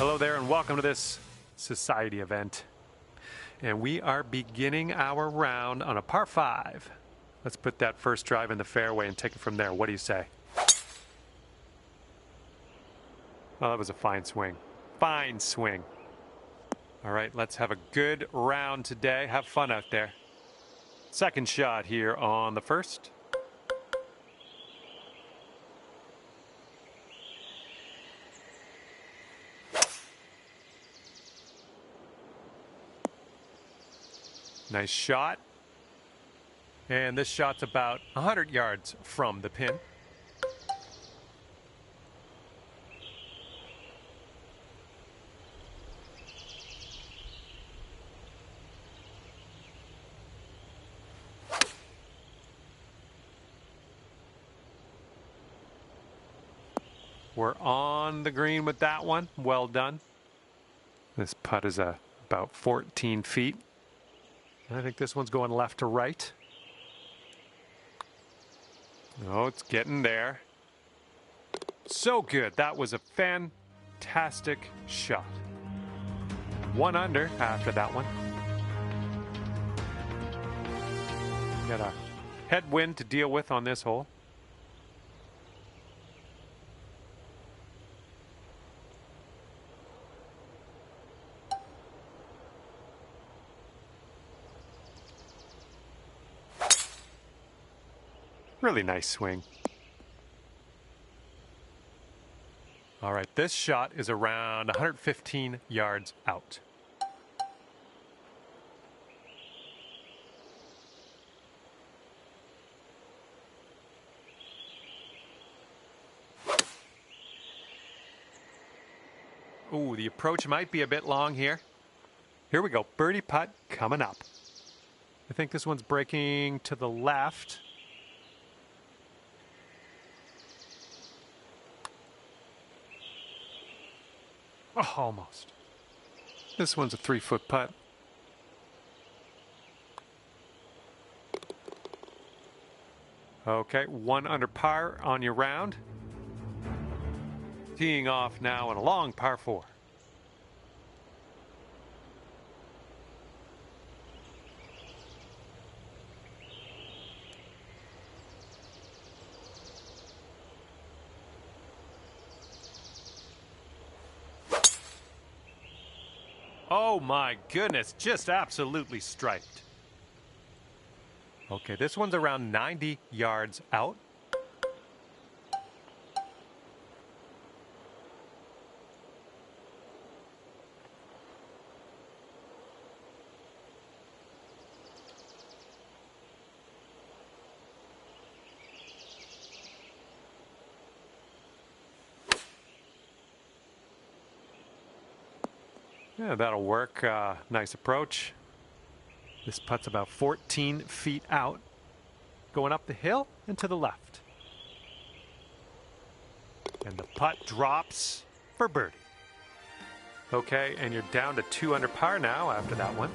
Hello there and welcome to this society event. And we are beginning our round on a par 5. Let's put that first drive in the fairway and take it from there. What do you say? Oh, that was a fine swing. Fine swing. All right, let's have a good round today. Have fun out there. Second shot here on the first. Nice shot. And this shot's about 100 yards from the pin. We're on the green with that one. Well done. This putt is about 14 feet. I think this one's going left to right. Oh, it's getting there. So good. That was a fantastic shot. 1 under after that one. Got a headwind to deal with on this hole. Really nice swing. All right, this shot is around 115 yards out. Ooh, the approach might be a bit long here. Here we go, birdie putt coming up. I think this one's breaking to the left. Oh, almost. This one's a 3-foot putt. Okay, 1 under par on your round. Teeing off now in a long par 4. Oh my goodness, just absolutely striped. Okay, this one's around 90 yards out. Yeah, that'll work. Nice approach. This putt's about 14 feet out, going up the hill and to the left. And the putt drops for birdie. Okay, and you're down to 2 under par now after that one.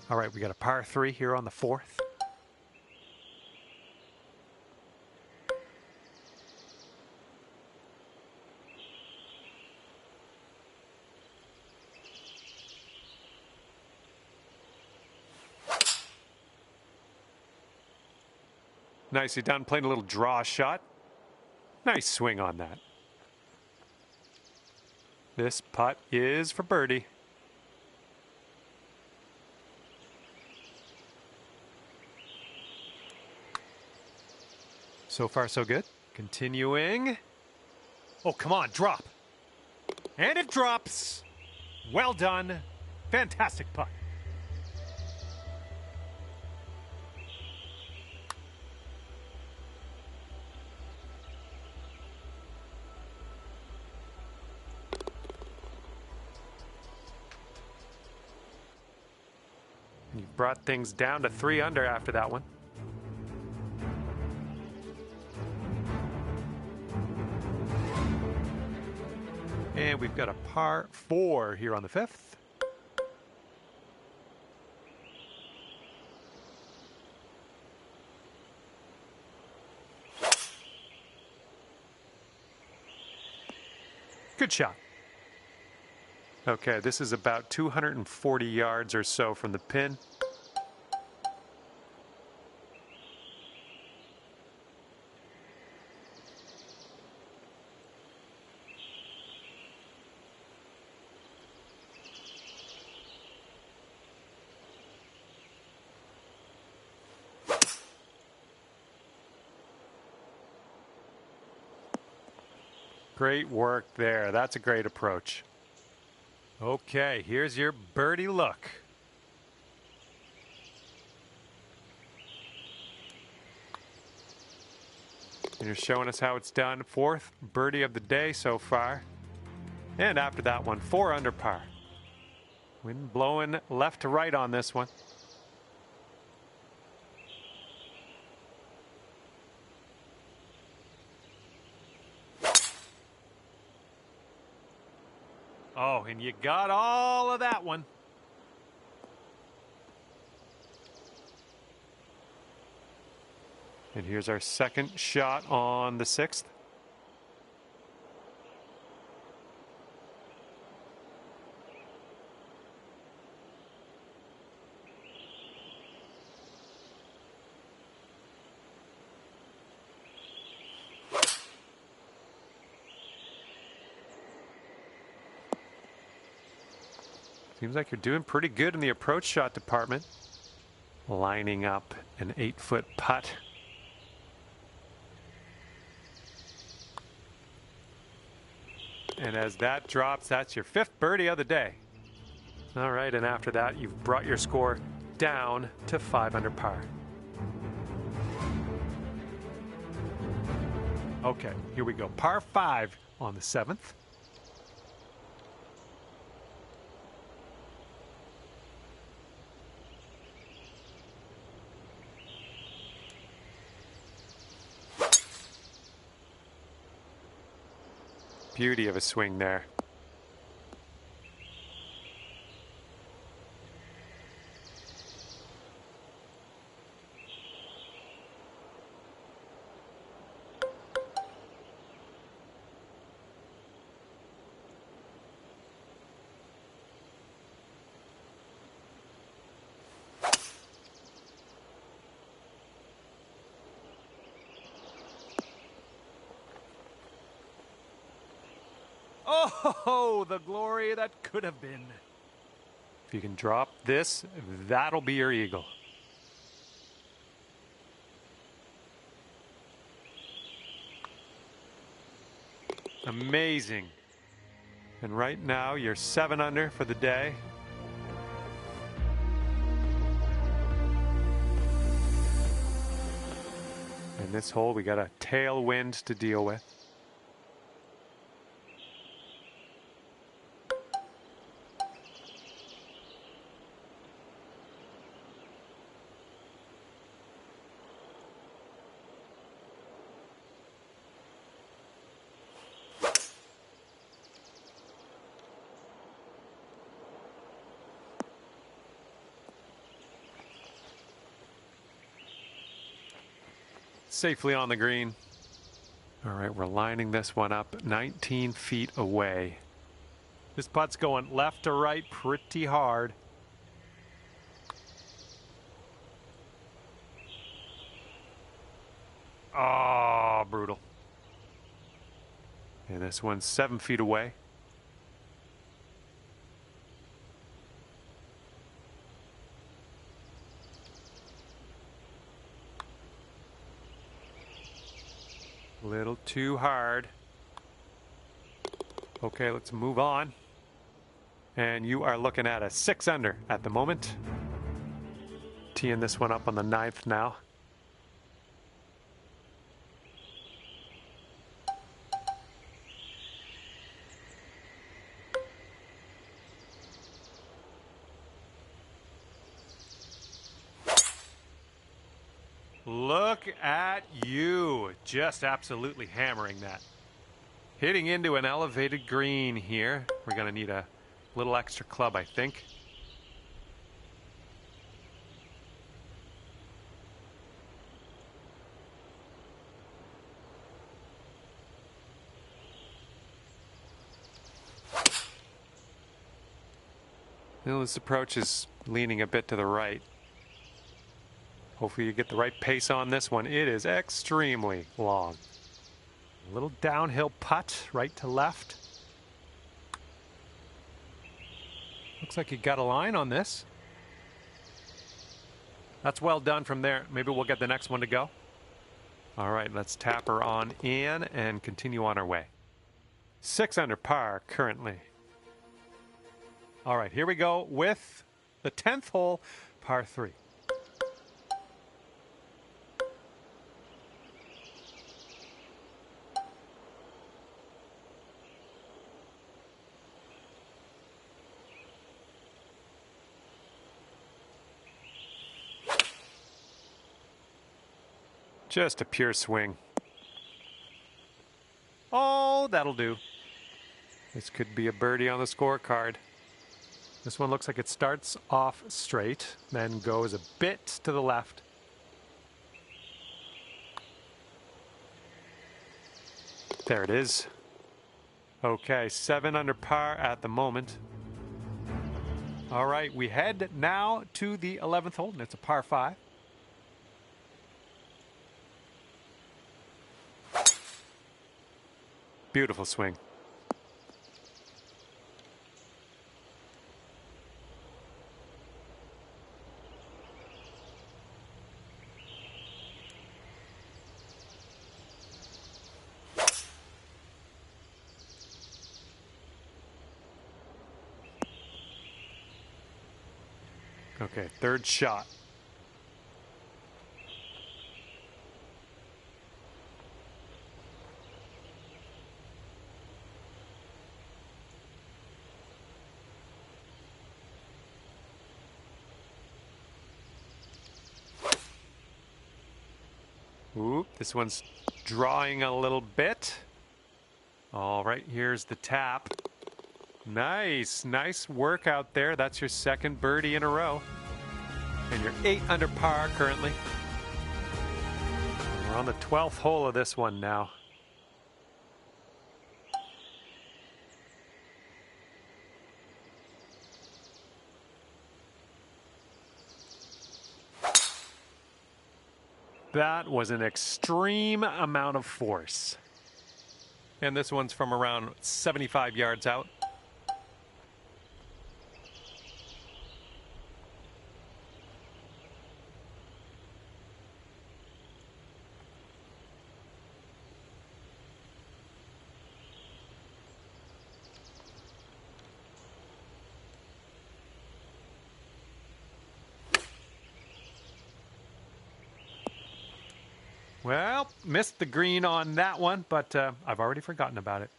All right, we got a par 3 here on the 4th. Nicely done, playing a little draw shot. Nice swing on that. This putt is for birdie. So far, so good. Continuing. Oh, come on, drop. And it drops. Well done. Fantastic putt. You brought things down to 3 under after that one. And we've got a par 4 here on the 5th. Good shot. Okay, this is about 240 yards or so from the pin. Great work there. That's a great approach. Okay, here's your birdie look. And you're showing us how it's done. Fourth birdie of the day so far. And after that one, 4 under par. Wind blowing left to right on this one. Oh, and you got all of that one. And here's our second shot on the 6th. Seems like you're doing pretty good in the approach shot department. Lining up an 8-foot putt. And as that drops, that's your 5th birdie of the day. All right, and after that, you've brought your score down to 5 under par. Okay, here we go. Par 5 on the 7th. Beauty of a swing there. Oh, the glory that could have been. If you can drop this, that'll be your eagle. Amazing. And right now, you're 7 under for the day. In this hole, we got a tailwind to deal with. Safely on the green. All right, we're lining this one up 19 feet away. This putt's going left to right pretty hard. Oh, brutal. And this one's 7 feet away. Little too hard. Okay, let's move on. And you are looking at a 6 under at the moment. Teeing this one up on the 9th now. Look at you, just absolutely hammering that. Hitting into an elevated green here. We're going to need a little extra club, I think. Well, this approach is leaning a bit to the right. Hopefully you get the right pace on this one. It is extremely long. A little downhill putt, right to left. Looks like you got a line on this. That's well done from there. Maybe we'll get the next one to go. All right, let's tap her on in and continue on our way. 6 under par currently. All right, here we go with the 10th hole, par 3. Just a pure swing. Oh, that'll do. This could be a birdie on the scorecard. This one looks like it starts off straight, then goes a bit to the left. There it is. Okay, 7 under par at the moment. All right, we head now to the 11th hole, and it's a par 5. Beautiful swing. Okay, third shot. Ooh, this one's drawing a little bit. All right, here's the tap. Nice, nice work out there. That's your second birdie in a row. And you're 8 under par currently. We're on the 12th hole of this one now. That was an extreme amount of force. And this one's from around 75 yards out. Well, missed the green on that one, but I've already forgotten about it.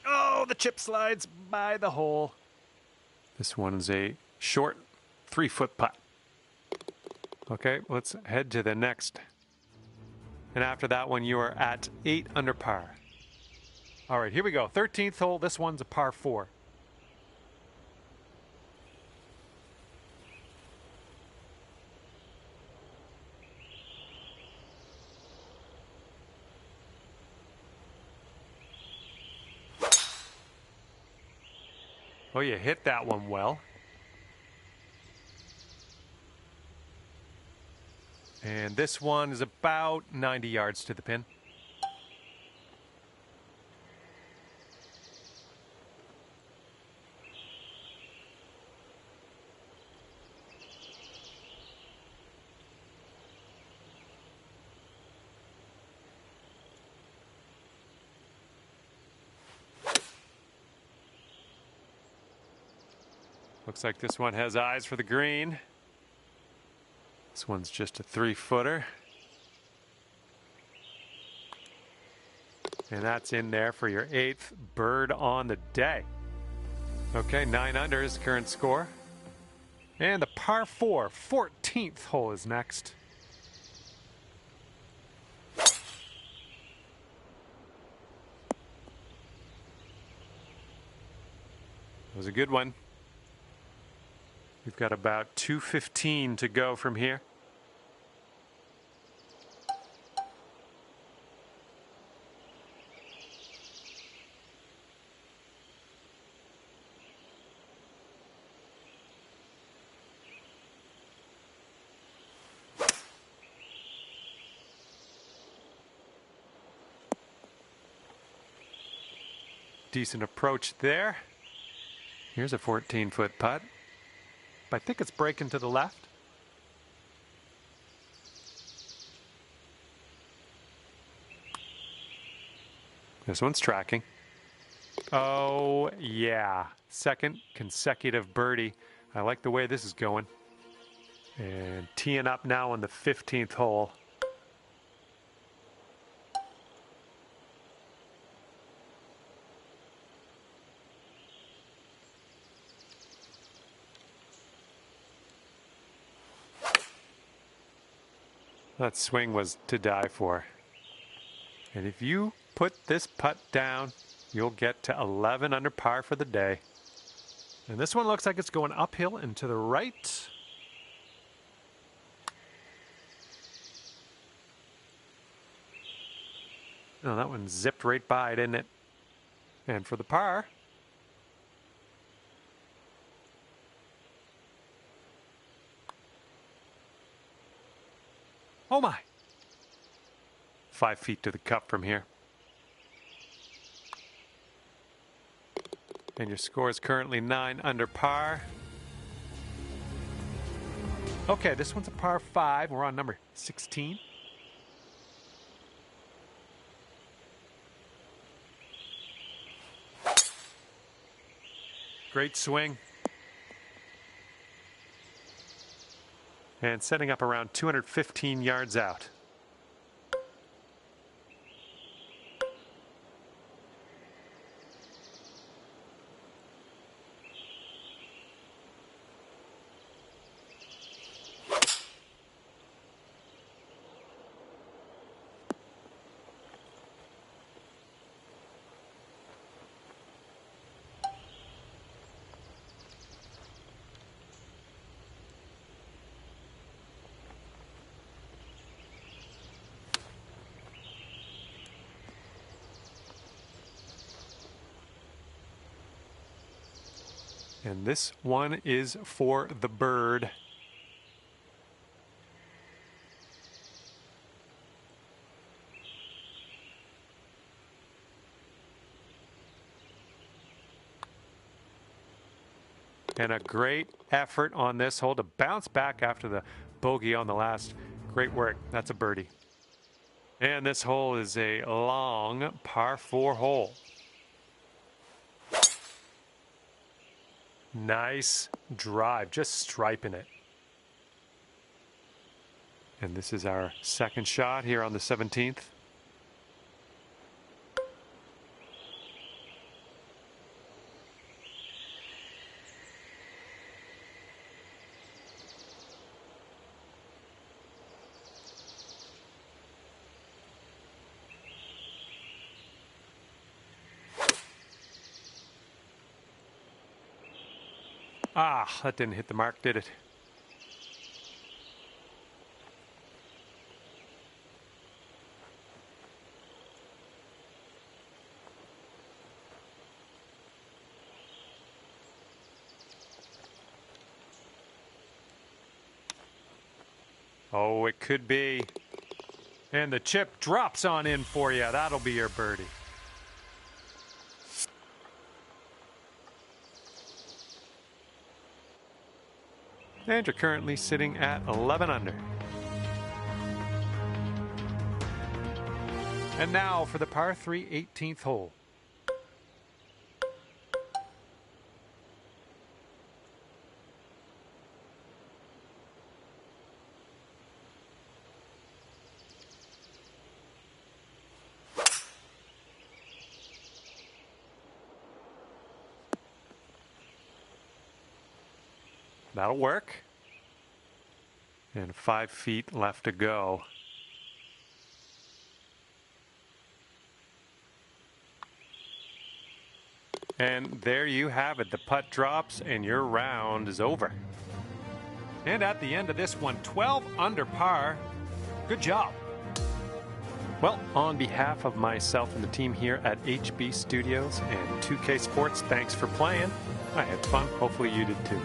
Oh, the chip slides by the hole. This one's a short 3-foot putt. Okay, let's head to the next. And after that one, you are at 8 under par. All right, here we go. 13th hole. This one's a par 4. Oh, you hit that one well. And this one is about 90 yards to the pin. Looks like this one has eyes for the green. This one's just a 3-footer. And that's in there for your 8th bird on the day. Okay, 9 under is current score. And the par 4, 14th hole is next. It was a good one. We've got about 2:15 to go from here. Decent approach there. Here's a 14-foot putt. I think it's breaking to the left. This one's tracking. Oh, yeah. Second consecutive birdie. I like the way this is going. And teeing up now on the 15th hole. That swing was to die for. And if you put this putt down, you'll get to 11 under par for the day. And this one looks like it's going uphill and to the right. Oh, that one zipped right by, didn't it? And for the par. Oh my! 5 feet to the cup from here. And your score is currently 9 under par. Okay, this one's a par 5. We're on number 16. Great swing. And setting up around 215 yards out. And this one is for the bird. And a great effort on this hole to bounce back after the bogey on the last. Great work. That's a birdie. And this hole is a long par 4 hole. Nice drive, just striping it. And this is our second shot here on the 17th. Ah, that didn't hit the mark, did it? Oh, it could be. And the chip drops on in for you. That'll be your birdie. And you're currently sitting at 11 under. And now for the par 3 18th hole. That'll work. And 5 feet left to go. And there you have it. The putt drops and your round is over. And at the end of this one, 12 under par. Good job. Well, on behalf of myself and the team here at HB Studios and 2K Sports, thanks for playing. I had fun. Hopefully you did too.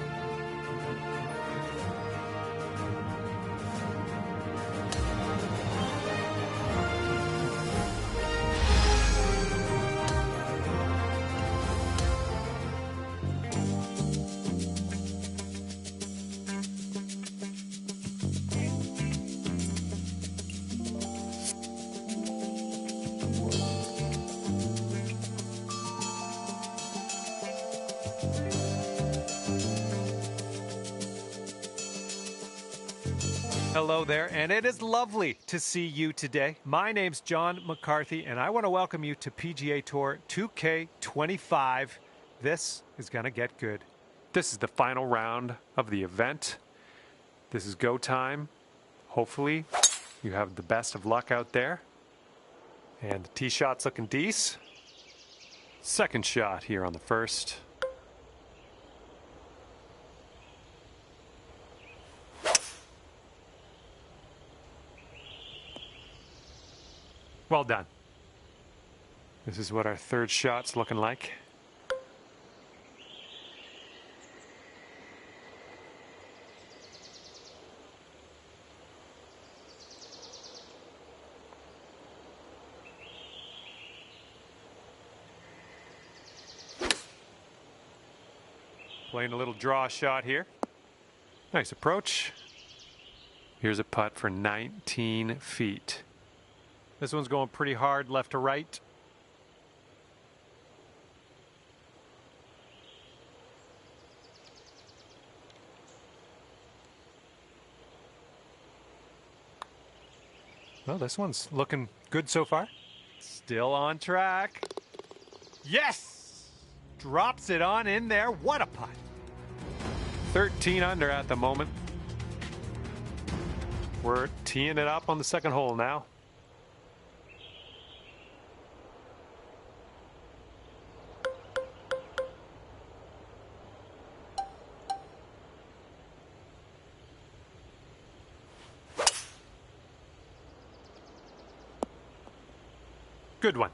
Hello there, and it is lovely to see you today. My name's John McCarthy, and I want to welcome you to PGA Tour 2K25. This is going to get good. This is the final round of the event. This is go time. Hopefully, you have the best of luck out there. And the tee shot's looking decent. Second shot here on the first. Well done. This is what our third shot's looking like. Playing a little draw shot here. Nice approach. Here's a putt for 19 feet. This one's going pretty hard left to right. Well, this one's looking good so far. Still on track. Yes! Drops it on in there. What a putt. 13 under at the moment. We're teeing it up on the second hole now. Good one.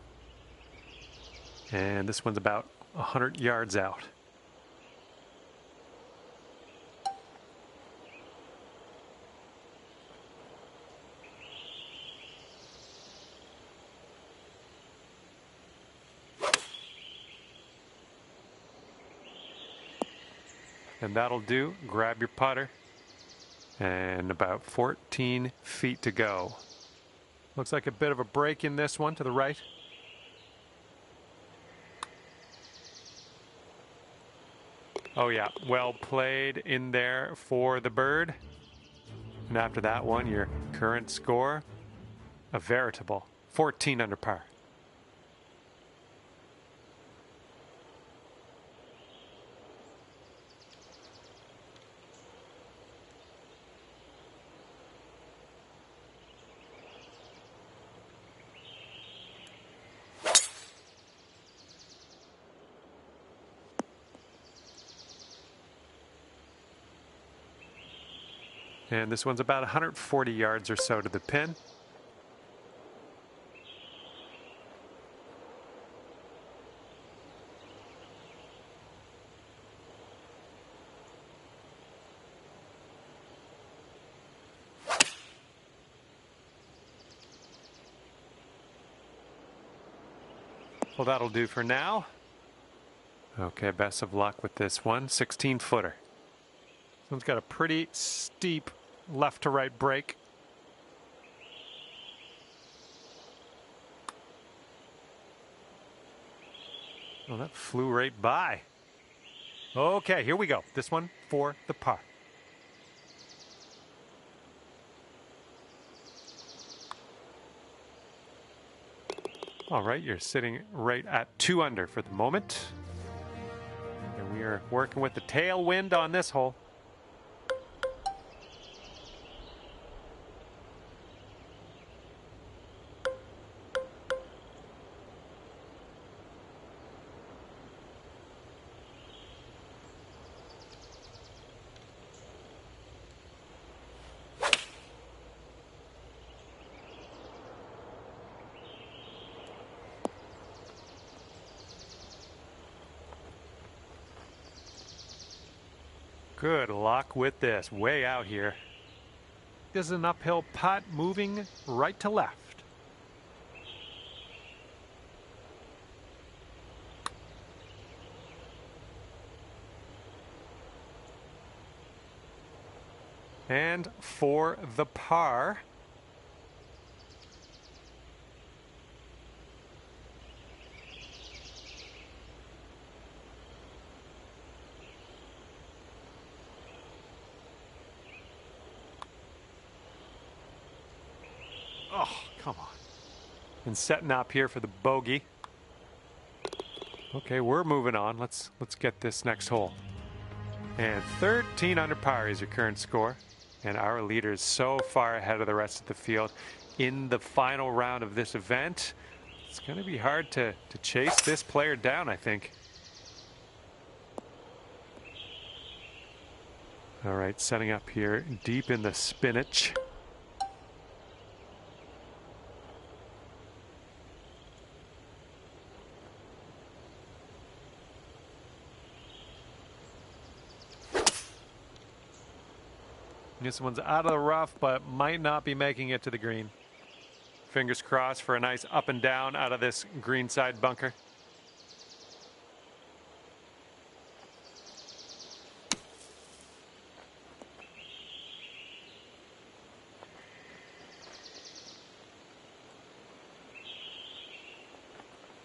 And this one's about 100 yards out. And that'll do. Grab your putter. And about 14 feet to go. Looks like a bit of a break in this one to the right. Oh yeah, well played in there for the bird. And after that one, your current score, a veritable 14 under par. And this one's about 140 yards or so to the pin. Well, that'll do for now. Okay, best of luck with this one. 16-footer. This one's got a pretty steep left to right break. Oh, that flew right by. Okay, here we go. This one for the par. All right, you're sitting right at 2 under for the moment. And we are working with the tailwind on this hole. Good luck with this. Way out here. This is an uphill putt moving right to left. And for the par. Oh, come on. And setting up here for the bogey. Okay, we're moving on. Let's get this next hole. And 13 under par is your current score. And our leader is so far ahead of the rest of the field in the final round of this event. It's going to be hard to chase this player down, I think. All right, setting up here deep in the spinach. This one's out of the rough, but might not be making it to the green. Fingers crossed for a nice up and down out of this greenside bunker.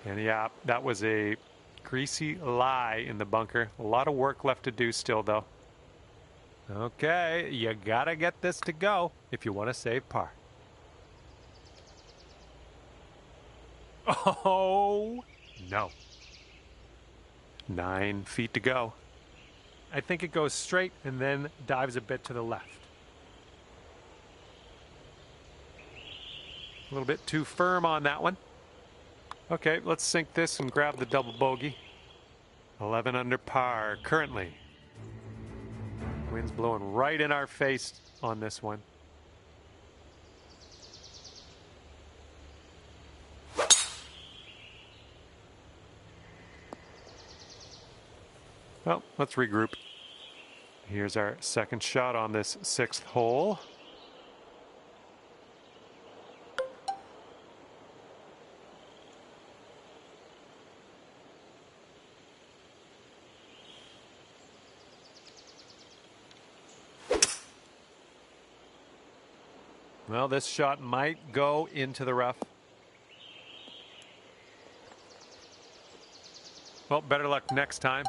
And yeah, that was a greasy lie in the bunker. A lot of work left to do still, though. Okay, you gotta get this to go if you want to save par. Oh, no. 9 feet to go. I think it goes straight and then dives a bit to the left. A little bit too firm on that one. Okay, let's sink this and grab the double bogey. 11 under par currently. Wind's blowing right in our face on this one. Well, let's regroup. Here's our second shot on this 6th hole. Well, this shot might go into the rough. Well, better luck next time.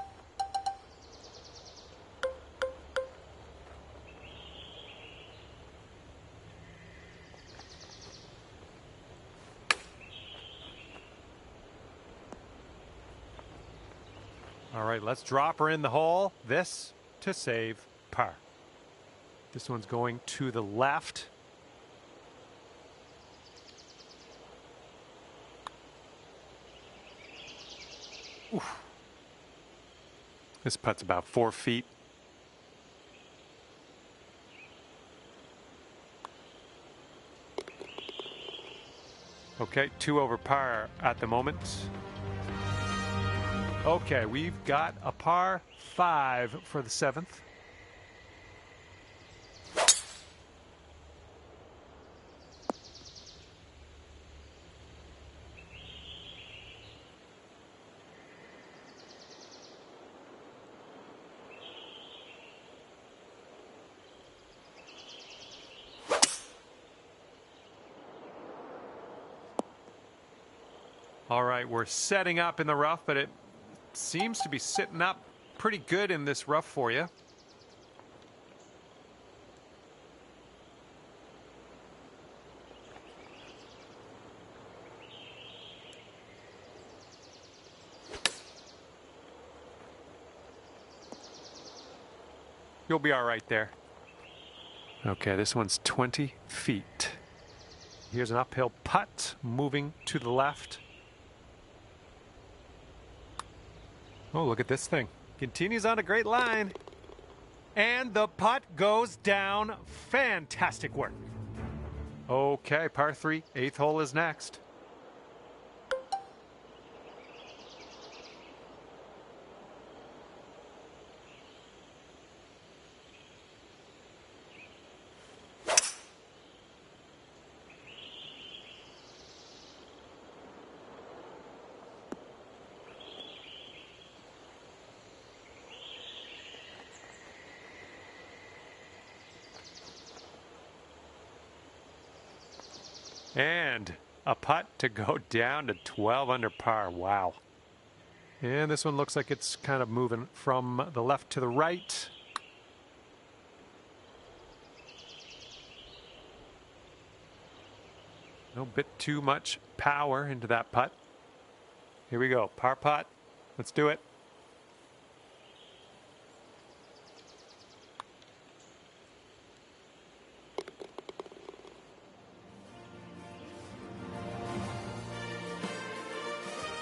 All right, let's drop her in the hole. This to save par. This one's going to the left. Oof. This putt's about 4 feet. Okay, 2 over par at the moment. Okay, we've got a par 5 for the 7th. All right, we're setting up in the rough, but it seems to be sitting up pretty good in this rough for you. You'll be all right there. Okay, this one's 20 feet. Here's an uphill putt moving to the left. Oh, look at this thing. Continues on a great line. And the putt goes down. Fantastic work. Okay, par 3, 8th hole is next. And a putt to go down to 12 under par. Wow. And this one looks like it's kind of moving from the left to the right. No bit too much power into that putt. Here we go. Par putt. Let's do it.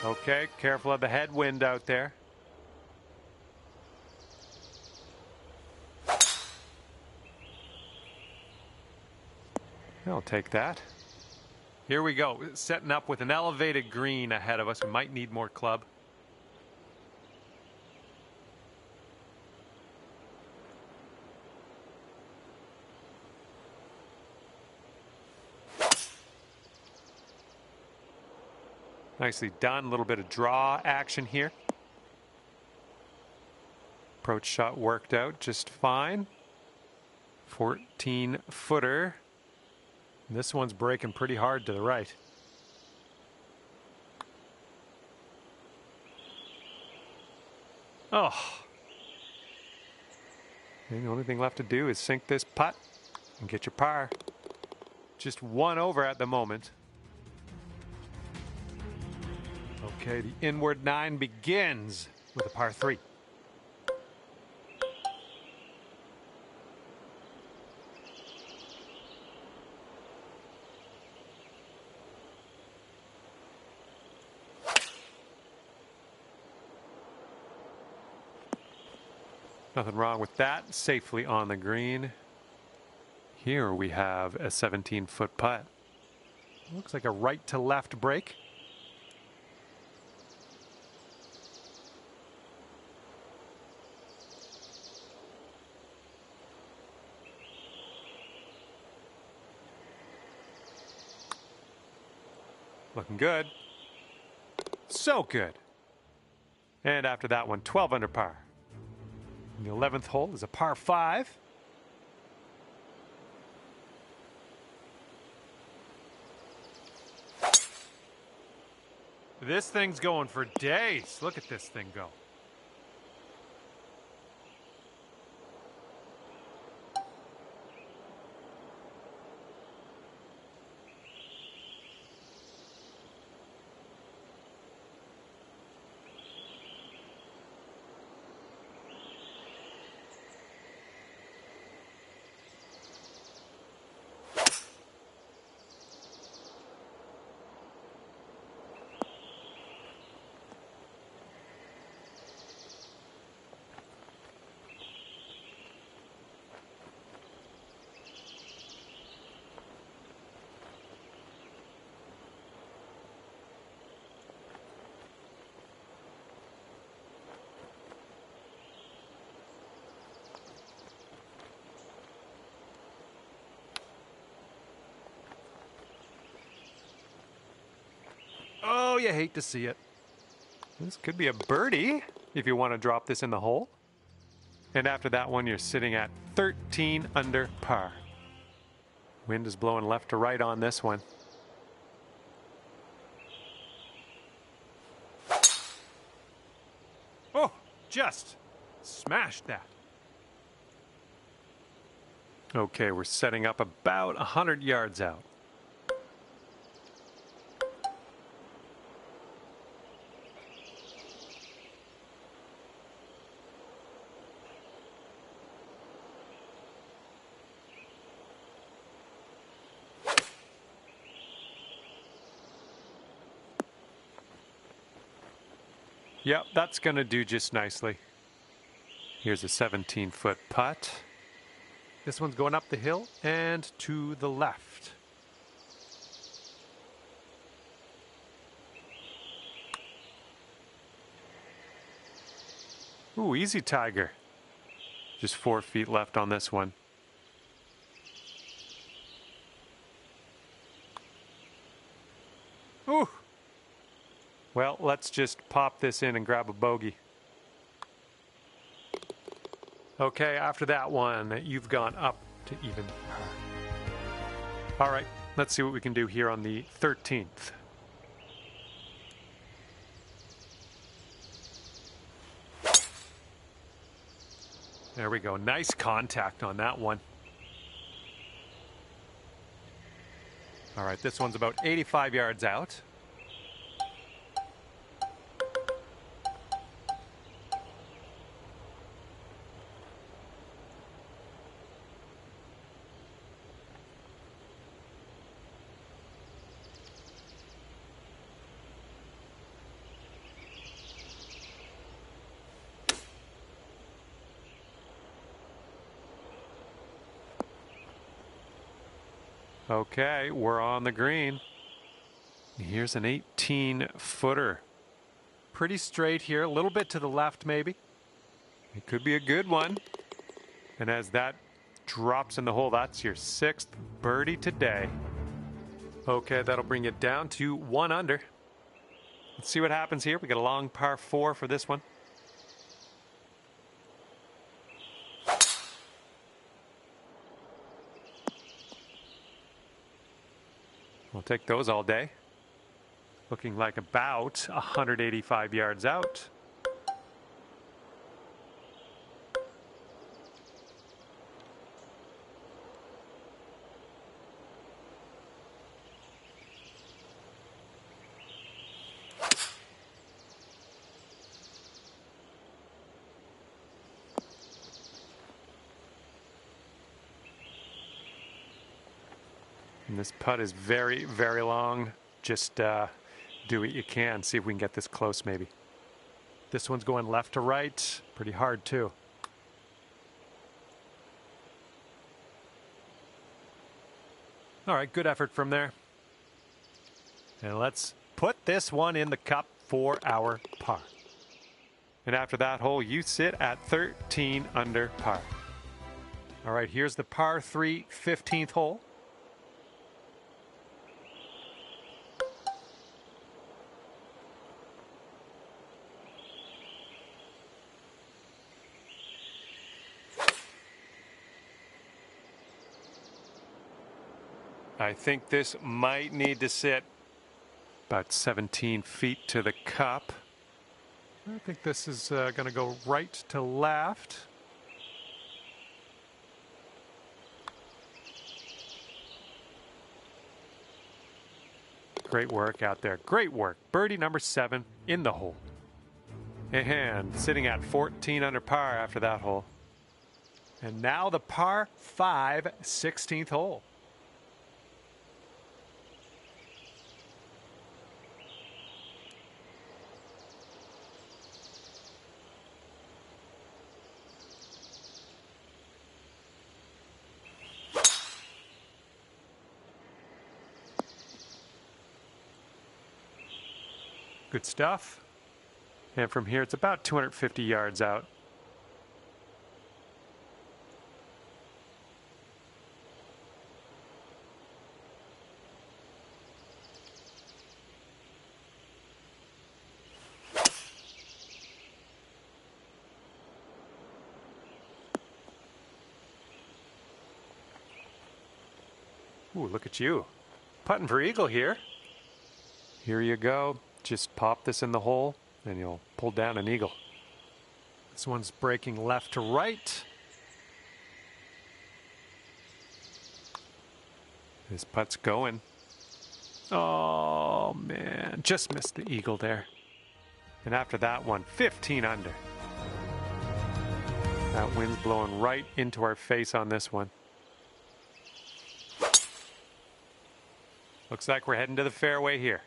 Okay, careful of the headwind out there. I'll take that. Here we go, setting up with an elevated green ahead of us. We might need more club. Nicely done. A little bit of draw action here. Approach shot worked out just fine. 14-footer. This one's breaking pretty hard to the right. Oh. And the only thing left to do is sink this putt and get your par. Just one over at the moment. Okay, the inward 9 begins with a par 3. Nothing wrong with that. Safely on the green. Here we have a 17-foot putt. Looks like a right to left break. Looking good. So good. And after that one, 12 under par. And the 11th hole is a par 5. This thing's going for days. Look at this thing go. Oh, you hate to see it. This could be a birdie if you want to drop this in the hole. And after that one, you're sitting at 13 under par. Wind is blowing left to right on this one. Oh, just smashed that. Okay, we're setting up about 100 yards out. Yep, that's going to do just nicely. Here's a 17-foot putt. This one's going up the hill and to the left. Ooh, easy Tiger. Just 4 feet left on this one. Ooh. Well, let's just pop this in and grab a bogey. Okay, after that one, you've gone up to even par. All right, Let's see what we can do here on the 13th. There we go. Nice contact on that one. All right, this one's about 85 yards out. Okay, we're on the green. Here's an 18-footer. Pretty straight here, a little bit to the left maybe. It could be a good one. And as that drops in the hole, that's your 6th birdie today. Okay, that'll bring it down to 1 under. Let's see what happens here. We got a long par 4 for this one. We'll take those all day. Looking like about 185 yards out. And this putt is very, very long. Just do what you can. See if we can get this close maybe. This one's going left to right. Pretty hard too. All right, good effort from there. And let's put this one in the cup for our par. And after that hole, you sit at 13 under par. All right, here's the par 3 15th hole. I think this might need to sit about 17 feet to the cup. I think this is going to go right to left. Great work out there. Great work. Birdie number 7 in the hole. And sitting at 14 under par after that hole. And now the par 5 16th hole. Good stuff. And from here, it's about 250 yards out. Ooh, look at you. Putting for eagle here. Here you go. Just pop this in the hole and you'll pull down an eagle. This one's breaking left to right. This putt's going. Oh man, just missed the eagle there. And after that one, 15 under. That wind's blowing right into our face on this one. Looks like we're heading to the fairway here.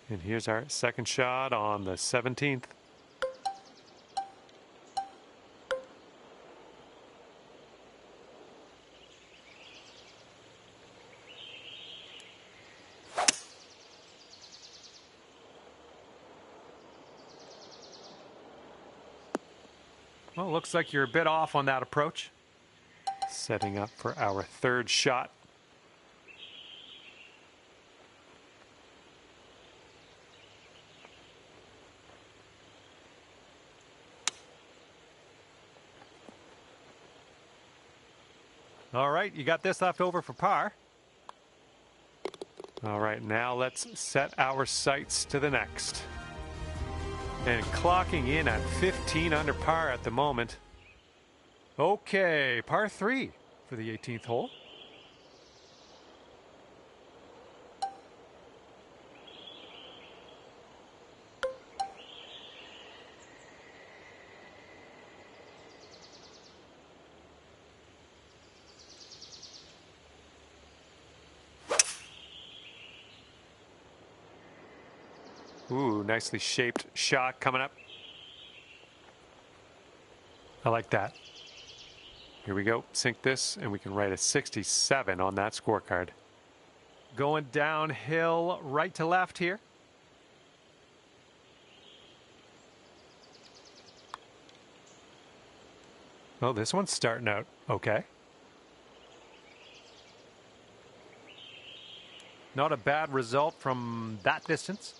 And here's our second shot on the 17th. Well, looks like you're a bit off on that approach. Setting up for our third shot. All right, you got this left over for par. All right, now let's set our sights to the next. And clocking in at 15 under par at the moment. Okay, par 3 for the 18th hole. Ooh, nicely shaped shot coming up. I like that. Here we go. Sink this, and we can write a 67 on that scorecard. Going downhill right to left here. Oh, this one's starting out okay. Not a bad result from that distance.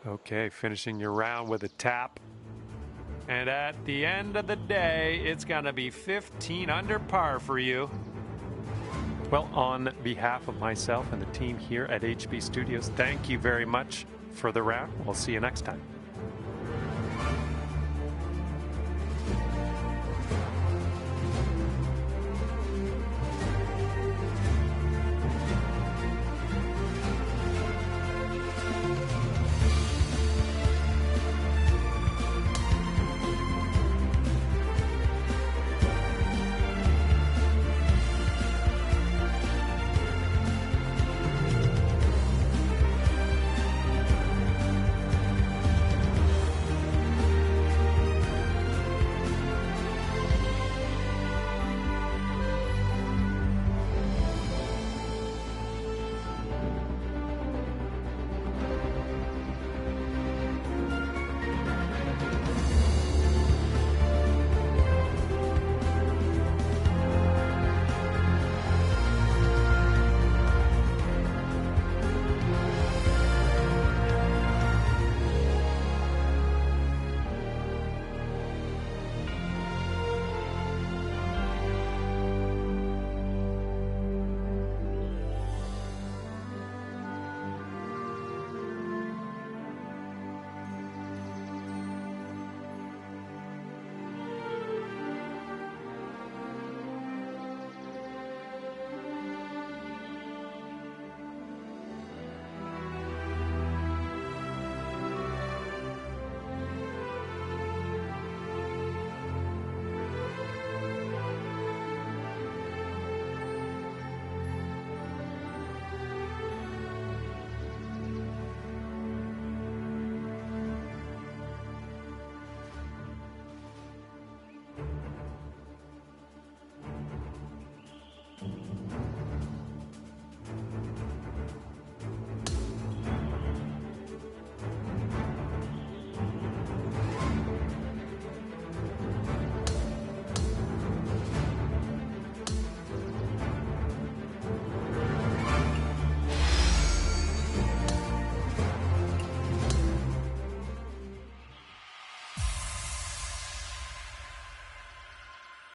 Okay, finishing your round with a tap. And at the end of the day, it's going to be 15 under par for you. Well, on behalf of myself and the team here at HB Studios, thank you very much for the round. We'll see you next time.